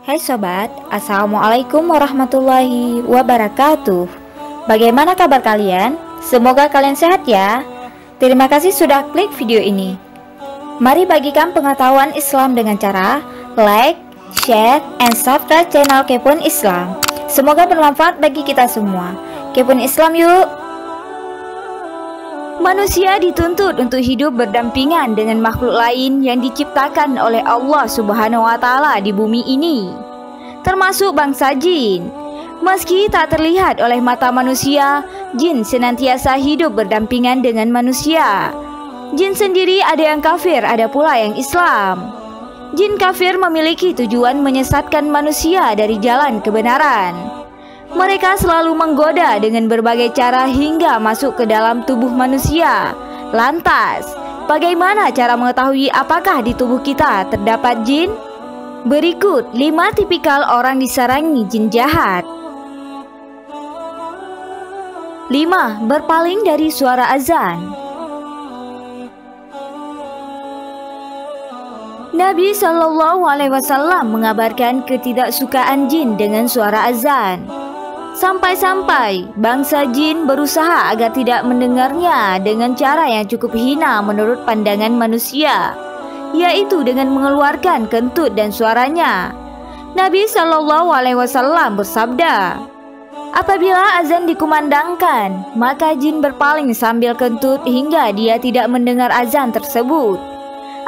Hai sobat, Assalamualaikum warahmatullahi wabarakatuh. Bagaimana kabar kalian? Semoga kalian sehat ya. Terima kasih sudah klik video ini. Mari bagikan pengetahuan Islam dengan cara like, share, and subscribe channel Kepoin Islam. Semoga bermanfaat bagi kita semua. Kepoin Islam yuk. Manusia dituntut untuk hidup berdampingan dengan makhluk lain yang diciptakan oleh Allah Subhanahu wa Ta'ala di bumi ini, termasuk bangsa jin. Meski tak terlihat oleh mata manusia, jin senantiasa hidup berdampingan dengan manusia. Jin sendiri ada yang kafir, ada pula yang Islam. Jin kafir memiliki tujuan menyesatkan manusia dari jalan kebenaran. Mereka selalu menggoda dengan berbagai cara hingga masuk ke dalam tubuh manusia. Lantas, bagaimana cara mengetahui apakah di tubuh kita terdapat jin? Berikut 5 tipikal orang disarangi jin jahat. 5. Berpaling dari suara azan. Nabi SAW mengabarkan ketidaksukaan jin dengan suara azan. Sampai-sampai bangsa jin berusaha agar tidak mendengarnya dengan cara yang cukup hina menurut pandangan manusia, yaitu dengan mengeluarkan kentut dan suaranya. Nabi SAW bersabda, apabila azan dikumandangkan, maka jin berpaling sambil kentut hingga dia tidak mendengar azan tersebut.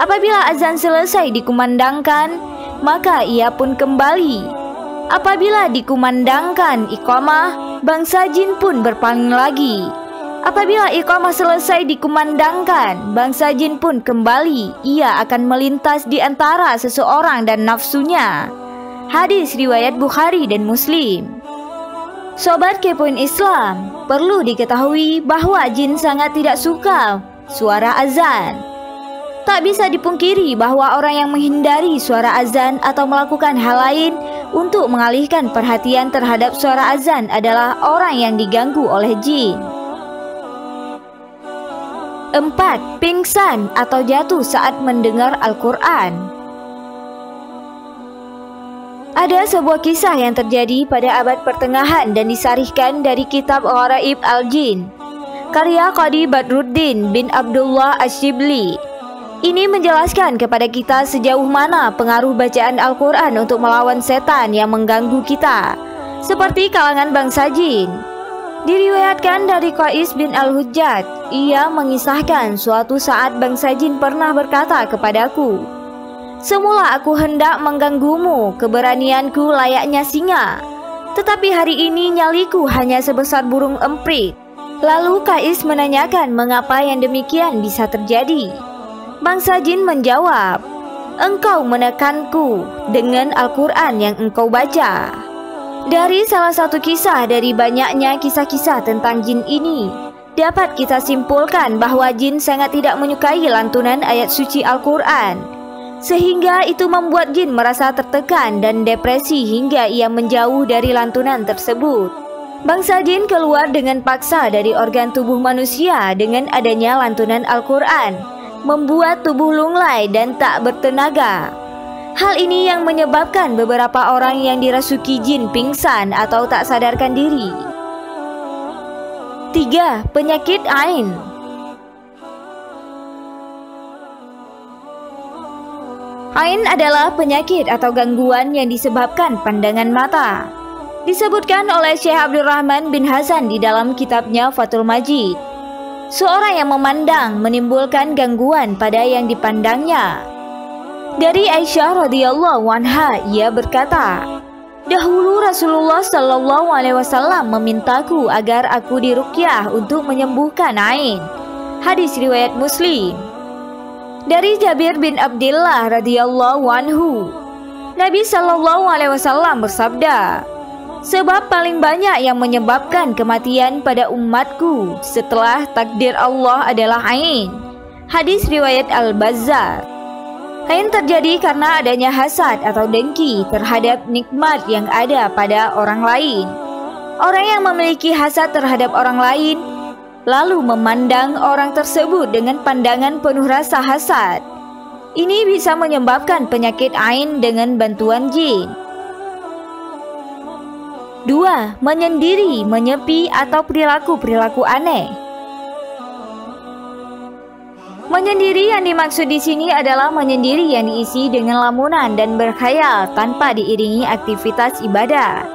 Apabila azan selesai dikumandangkan, maka ia pun kembali. Apabila dikumandangkan iqamah, bangsa jin pun berpaling lagi. Apabila iqamah selesai dikumandangkan, bangsa jin pun kembali. Ia akan melintas di antara seseorang dan nafsunya. Hadis riwayat Bukhari dan Muslim. Sobat Kepoin Islam, perlu diketahui bahwa jin sangat tidak suka suara azan. Tak bisa dipungkiri bahwa orang yang menghindari suara azan atau melakukan hal lain untuk mengalihkan perhatian terhadap suara azan adalah orang yang diganggu oleh jin. 4. Pingsan atau jatuh saat mendengar Al-Quran. Ada sebuah kisah yang terjadi pada abad pertengahan dan disarihkan dari kitab Gharaib Al-Jin, karya Qadi Badruddin bin Abdullah Asyibli. Ini menjelaskan kepada kita sejauh mana pengaruh bacaan Al-Quran untuk melawan setan yang mengganggu kita, seperti kalangan bangsa jin. Diriwayatkan dari Qais bin Al-Hujjaj, ia mengisahkan suatu saat bangsa jin pernah berkata kepadaku, semula aku hendak mengganggumu, keberanianku layaknya singa, tetapi hari ini nyaliku hanya sebesar burung emprit. Lalu Qais menanyakan mengapa yang demikian bisa terjadi. Bangsa jin menjawab, engkau menekanku dengan Al-Quran yang engkau baca. Dari salah satu kisah dari banyaknya kisah-kisah tentang jin ini, dapat kita simpulkan bahwa jin sangat tidak menyukai lantunan ayat suci Al-Quran, sehingga itu membuat jin merasa tertekan dan depresi hingga ia menjauh dari lantunan tersebut. Bangsa jin keluar dengan paksa dari organ tubuh manusia dengan adanya lantunan Al-Quran, membuat tubuh lunglai dan tak bertenaga. Hal ini yang menyebabkan beberapa orang yang dirasuki jin pingsan atau tak sadarkan diri. 3. Penyakit Ain. Ain adalah penyakit atau gangguan yang disebabkan pandangan mata. Disebutkan oleh Syekh Abdurrahman bin Hasan di dalam kitabnya Fathul Majid. Seorang yang memandang menimbulkan gangguan pada yang dipandangnya. Dari Aisyah radhiyallahu anha, ia berkata, dahulu Rasulullah SAW memintaku agar aku diruqyah untuk menyembuhkan ain. Hadis riwayat Muslim. Dari Jabir bin Abdullah radhiyallahu anhu, Nabi SAW bersabda, sebab paling banyak yang menyebabkan kematian pada umatku setelah takdir Allah adalah ain. Hadis riwayat Al-Bazzar. Ain terjadi karena adanya hasad atau dengki terhadap nikmat yang ada pada orang lain. Orang yang memiliki hasad terhadap orang lain lalu memandang orang tersebut dengan pandangan penuh rasa hasad. Ini bisa menyebabkan penyakit ain dengan bantuan jin. 2. Menyendiri, menyepi, atau perilaku-perilaku aneh. Menyendiri yang dimaksud di sini adalah menyendiri yang diisi dengan lamunan dan berkhayal tanpa diiringi aktivitas ibadah.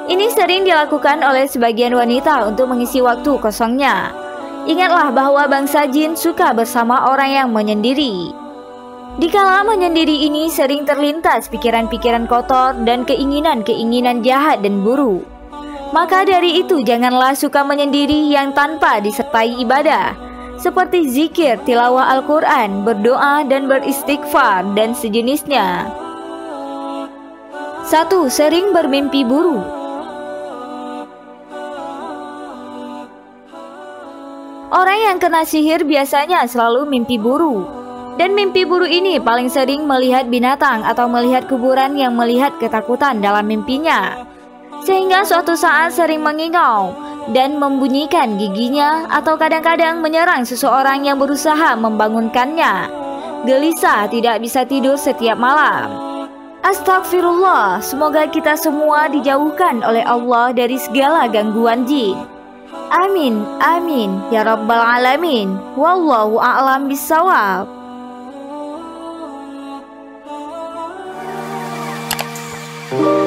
Ini sering dilakukan oleh sebagian wanita untuk mengisi waktu kosongnya. Ingatlah bahwa bangsa jin suka bersama orang yang menyendiri. Dikala menyendiri ini sering terlintas pikiran-pikiran kotor dan keinginan-keinginan jahat dan buruk. Maka dari itu janganlah suka menyendiri yang tanpa disertai ibadah, seperti zikir, tilawah Al-Quran, berdoa, dan beristighfar, dan sejenisnya. 1. Sering bermimpi buruk. Orang yang kena sihir biasanya selalu mimpi buruk. Dan mimpi buruk ini paling sering melihat binatang atau melihat kuburan yang melihat ketakutan dalam mimpinya. Sehingga suatu saat sering mengingau dan membunyikan giginya atau kadang-kadang menyerang seseorang yang berusaha membangunkannya. Gelisah tidak bisa tidur setiap malam. Astagfirullah, semoga kita semua dijauhkan oleh Allah dari segala gangguan jin. Amin, amin, ya Rabbal Alamin. Wallahu a'lam bishawab. Oh